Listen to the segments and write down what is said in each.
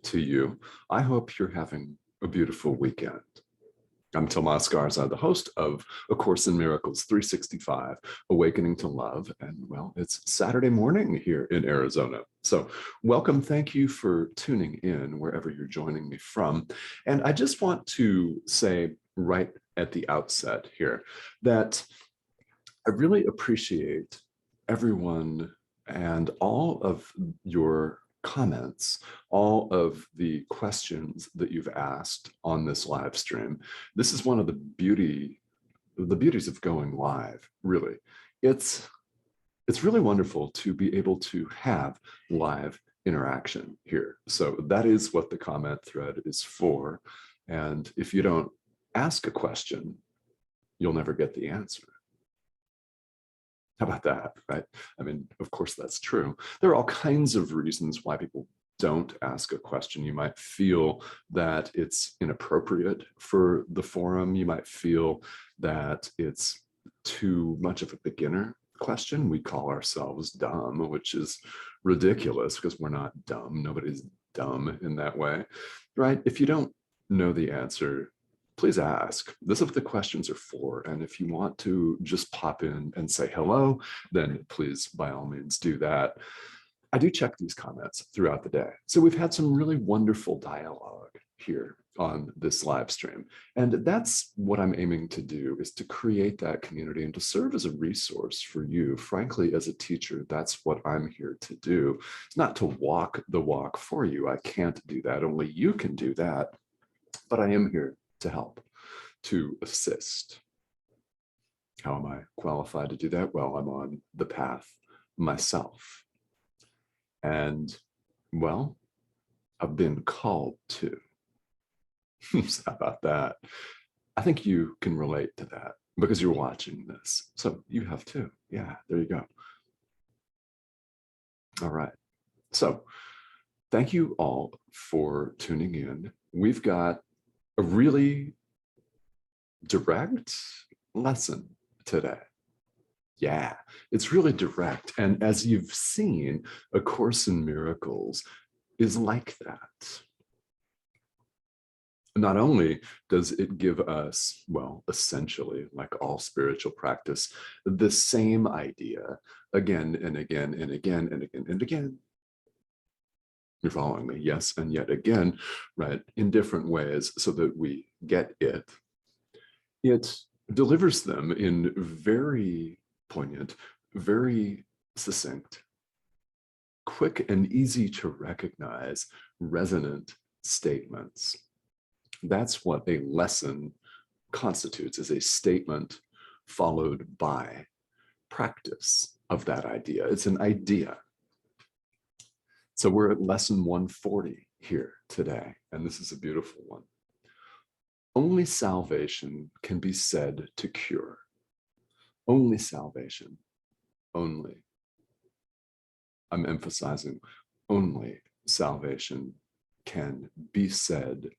to you. I hope you're having a beautiful weekend. I'm Tomas Garza, the host of A Course in Miracles 365, Awakening to Love. And well, it's Saturday morning here in Arizona. So welcome. Thank you for tuning in wherever you're joining me from. And I just want to say right at the outset here that I really appreciate everyone and all of your comments, all of the questions that you've asked on this live stream. This is one of the beauties of going live, really. It's really wonderful to be able to have live interaction here. So that is what the comment thread is for. And if you don't ask a question, you'll never get the answer. How about that, right? I mean, of course, that's true. There are all kinds of reasons why people don't ask a question. You might feel that it's inappropriate for the forum. You might feel that it's too much of a beginner question. We call ourselves dumb, which is ridiculous because we're not dumb. Nobody's dumb in that way, right? If you don't know the answer, please ask. This is what the questions are for. And if you want to just pop in and say hello, then please, by all means, do that. I do check these comments throughout the day. So we've had some really wonderful dialogue here on this live stream. And that's what I'm aiming to do, is to create that community and to serve as a resource for you. Frankly, as a teacher, that's what I'm here to do. It's not to walk the walk for you. I can't do that. Only you can do that. But I am here to help, to assist. How am I qualified to do that? Well, I'm on the path myself. And, well, I've been called to. How about that? I think you can relate to that because you're watching this. So you have too. Yeah, there you go. All right. So thank you all for tuning in. We've got a really direct lesson today. Yeah, it's really direct. And as you've seen, A Course in Miracles is like that. Not only does it give us, well, essentially, like all spiritual practice, the same idea again and again and again and again and again. You're following me? Yes, and yet again, right, in different ways so that we get it. It delivers them in very poignant, very succinct, quick and easy to recognize resonant statements. That's what a lesson constitutes, is a statement followed by practice of that idea. It's an idea. So we're at lesson 140 here today, and this is a beautiful one. Only salvation can be said to cure. Only salvation. Only. I'm emphasizing only salvation can be said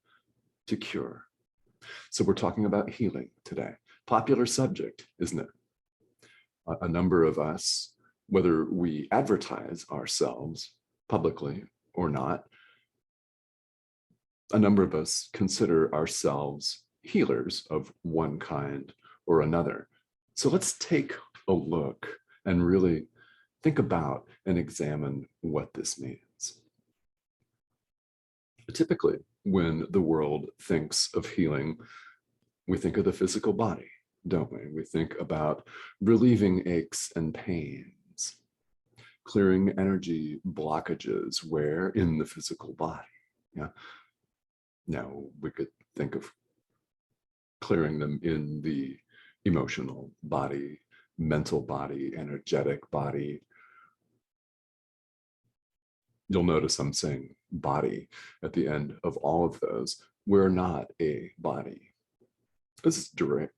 to cure. So we're talking about healing today. Popular subject, isn't it? A number of us, whether we advertise ourselves publicly or not, a number of us consider ourselves healers of one kind or another. So let's take a look and really think about and examine what this means. Typically, when the world thinks of healing, we think of the physical body, don't we? We think about relieving aches and pains, clearing energy blockages where in the physical body. Yeah. Now we could think of clearing them in the emotional body, mental body, energetic body. You'll notice I'm saying body at the end of all of those. We're not a body. This is direct.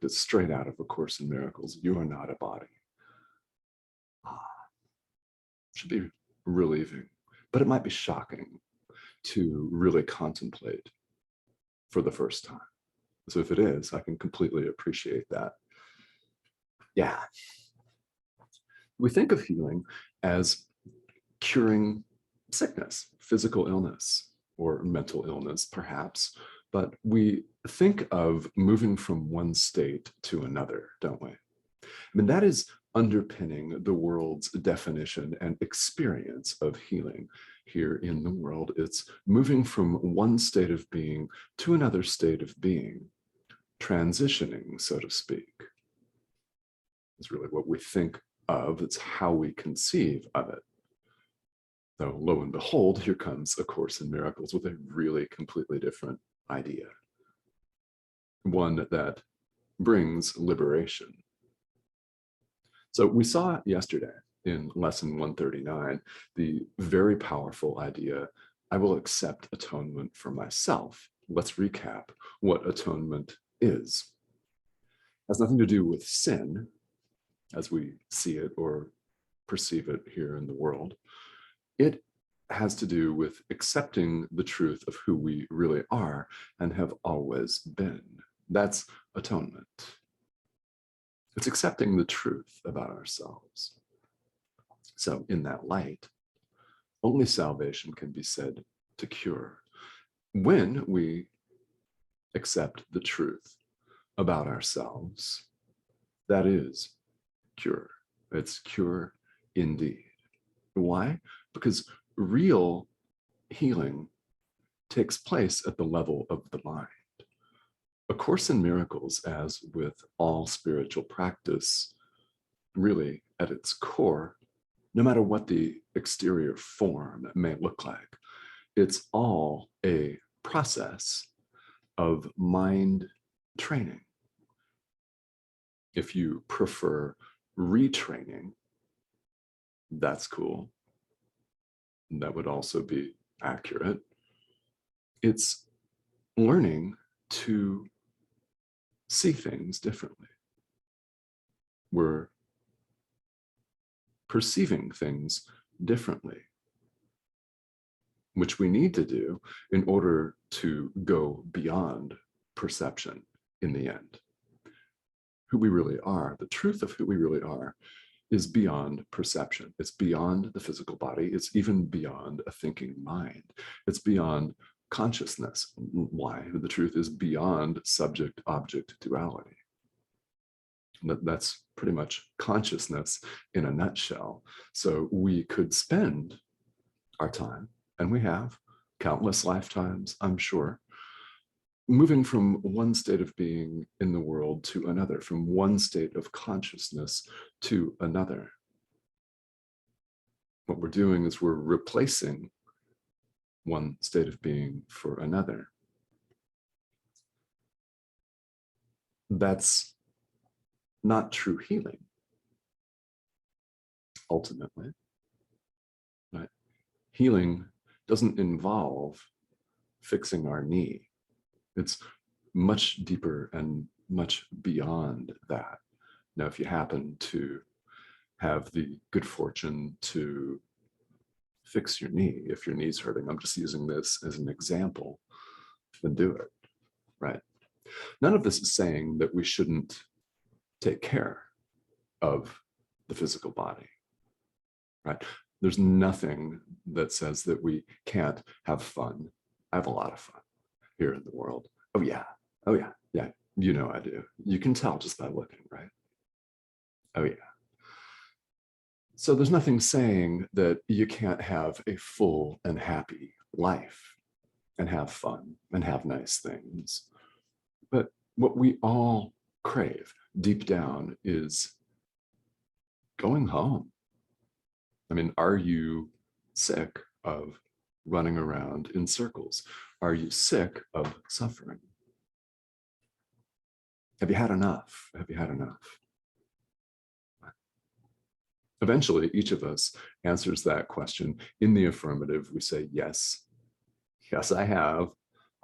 It's straight out of A Course in Miracles. You are not a body. Should be relieving, but it might be shocking to really contemplate for the first time. So if it is, I can completely appreciate that. Yeah. We think of healing as curing sickness, physical illness. or mental illness, perhaps, but we think of moving from one state to another, don't we? I mean, that is underpinning the world's definition and experience of healing here in the world. It's moving from one state of being to another state of being, transitioning, so to speak. It's really what we think of, it's how we conceive of it. Though, lo and behold, here comes A Course in Miracles with a really completely different idea. One that brings liberation. So we saw yesterday in lesson 139, the very powerful idea, I will accept atonement for myself. Let's recap what atonement is. It has nothing to do with sin, as we see it or perceive it here in the world. It has to do with accepting the truth of who we really are and have always been. That's atonement. It's accepting the truth about ourselves. So in that light, only salvation can be said to cure when we accept the truth about ourselves. That is cure. It's cure indeed. Why? Because real healing takes place at the level of the mind. A Course in Miracles, as with all spiritual practice, really at its core, no matter what the exterior form may look like, it's all a process of mind training. If you prefer retraining, that's cool. That would also be accurate. It's learning to see things differently. We're perceiving things differently, which we need to do in order to go beyond perception in the end. Who we really are, the truth of who we really are, is beyond perception. It's beyond the physical body. It's even beyond a thinking mind. It's beyond consciousness. Why? The truth is beyond subject-object duality. That's pretty much consciousness in a nutshell. So we could spend our time, and we have countless lifetimes, I'm sure, moving from one state of being in the world to another, from one state of consciousness to another. What we're doing is we're replacing one state of being for another. That's not true healing, ultimately. Right? Healing doesn't involve fixing our knee. It's much deeper and much beyond that. Now, if you happen to have the good fortune to fix your knee, if your knee's hurting, I'm just using this as an example, then do it, right? None of this is saying that we shouldn't take care of the physical body, right? There's nothing that says that we can't have fun. I have a lot of fun here in the world. Oh yeah, yeah, you know I do. You can tell just by looking, right? Oh yeah. So there's nothing saying that you can't have a full and happy life and have fun and have nice things. But what we all crave deep down is going home. I mean, are you sick of running around in circles? Are you sick of suffering? Have you had enough? Have you had enough? Eventually, each of us answers that question in the affirmative. We say, yes, yes, I have.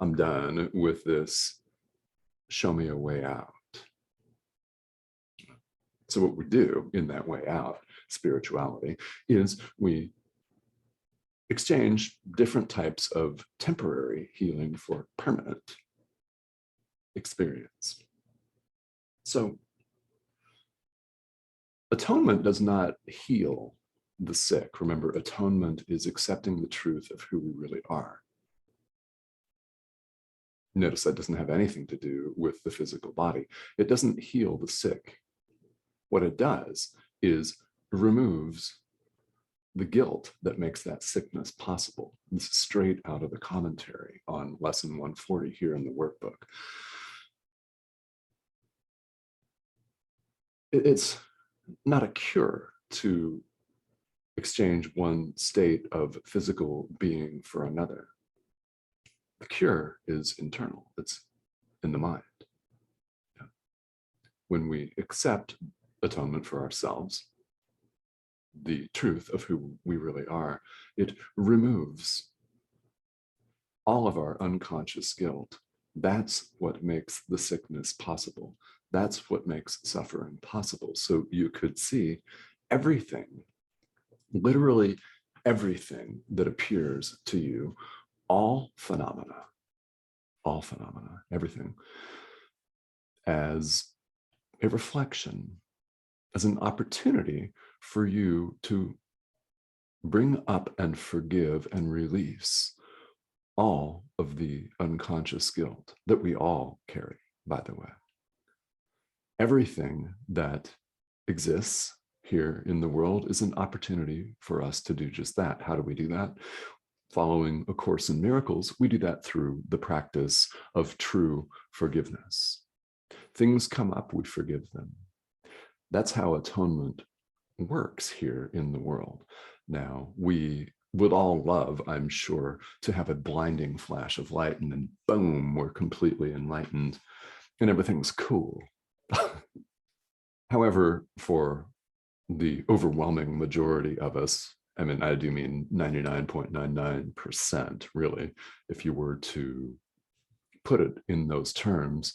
I'm done with this. Show me a way out. So what we do in that way out, spirituality, is we exchange different types of temporary healing for permanent experience. So atonement does not heal the sick. Remember, atonement is accepting the truth of who we really are. Notice that doesn't have anything to do with the physical body. It doesn't heal the sick. What it does is removes the guilt that makes that sickness possible. This is straight out of the commentary on lesson 140 here in the workbook. It's not a cure to exchange one state of physical being for another. The cure is internal. It's in the mind. When we accept atonement for ourselves, the truth of who we really are, it removes all of our unconscious guilt. That's what makes the sickness possible. That's what makes suffering possible. So you could see everything, literally everything that appears to you, all phenomena, everything, as a reflection, as an opportunity for you to bring up and forgive and release all of the unconscious guilt that we all carry, by the way. Everything that exists here in the world is an opportunity for us to do just that. How do we do that? Following A Course in Miracles, we do that through the practice of true forgiveness. Things come up, we forgive them. That's how atonement works here in the world. Now, we would all love, I'm sure, to have a blinding flash of light and then boom, we're completely enlightened and everything's cool. However, for the overwhelming majority of us, I mean, I do mean 99.99%, really, if you were to put it in those terms,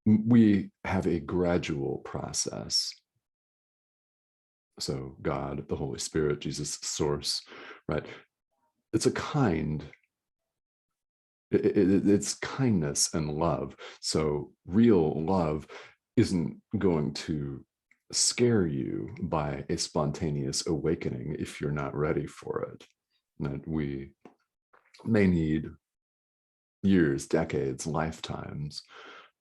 we have a gradual process. So God, the Holy Spirit, Jesus, source, right? It's a kind, it's kindness and love. So real love isn't going to scare you by a spontaneous awakening if you're not ready for it. And we may need years, decades, lifetimes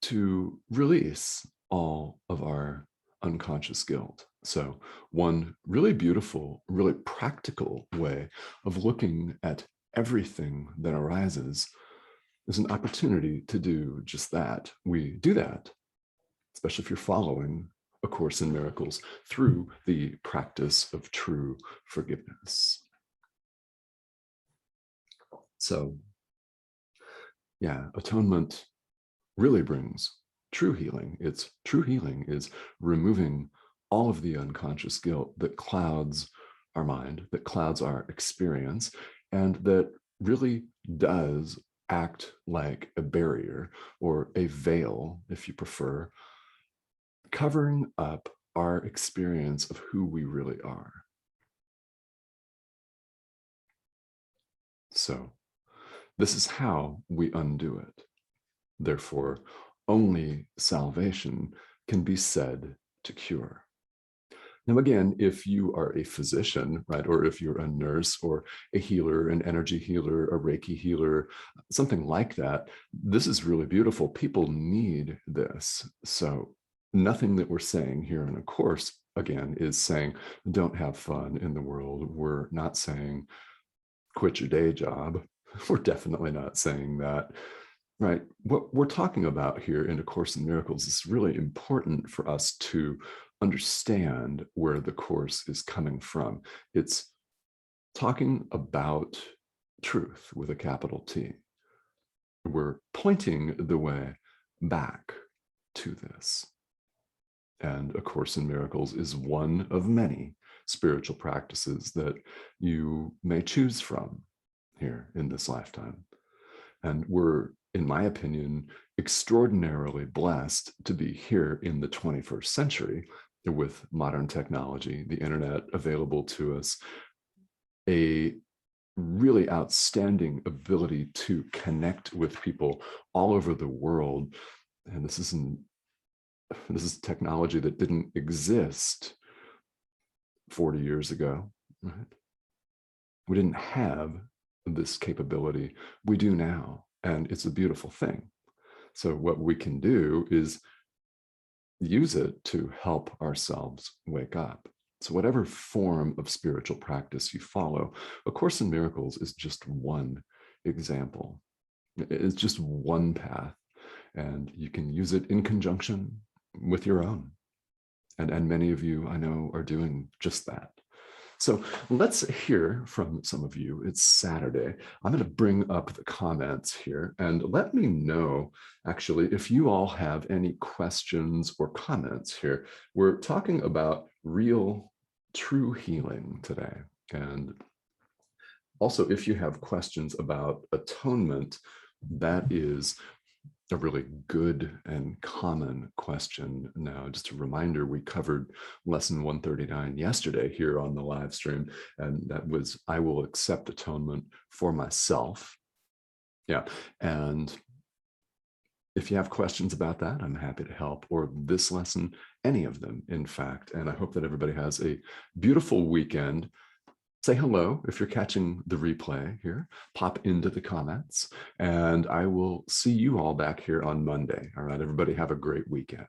to release all of our unconscious guilt. So one really beautiful, really practical way of looking at everything that arises is an opportunity to do just that. We do that, especially if you're following A Course in Miracles, through the practice of true forgiveness. So, yeah, atonement really brings true healing. It's true healing is removing all of the unconscious guilt that clouds our mind, that clouds our experience, and that really does act like a barrier or a veil, if you prefer, covering up our experience of who we really are. So this is how we undo it. Therefore, only salvation can be said to cure. Now, again, if you are a physician, right, or if you're a nurse or a healer, an energy healer, a Reiki healer, something like that, this is really beautiful. People need this. So nothing that we're saying here in A Course, again, is saying, don't have fun in the world. We're not saying, quit your day job. We're definitely not saying that. Right. What we're talking about here in A Course in Miracles is really important for us to understand where the Course is coming from. It's talking about truth with a capital T. We're pointing the way back to this. And A Course in Miracles is one of many spiritual practices that you may choose from here in this lifetime. And we're, in my opinion, extraordinarily blessed to be here in the 21st century with modern technology, the internet available to us, a really outstanding ability to connect with people all over the world. And this is technology that didn't exist 40 years ago, right? We didn't have this capability. We do now. and it's a beautiful thing. So what we can do is use it to help ourselves wake up. So whatever form of spiritual practice you follow, A Course in Miracles is just one example. It's just one path, and you can use it in conjunction with your own. And many of you I know are doing just that. So let's hear from some of you. It's Saturday. I'm going to bring up the comments here and let me know, actually, if you all have any questions or comments here. We're talking about real, true healing today. And also, if you have questions about atonement, that is a really good and common question. Now, just a reminder, we covered lesson 139 yesterday here on the live stream, and that was, I will accept atonement for myself. Yeah, and if you have questions about that, I'm happy to help, or this lesson, any of them, in fact. And I hope that everybody has a beautiful weekend. Say hello if you're catching the replay here. Pop into the comments, and I will see you all back here on Monday. All right, everybody have a great weekend.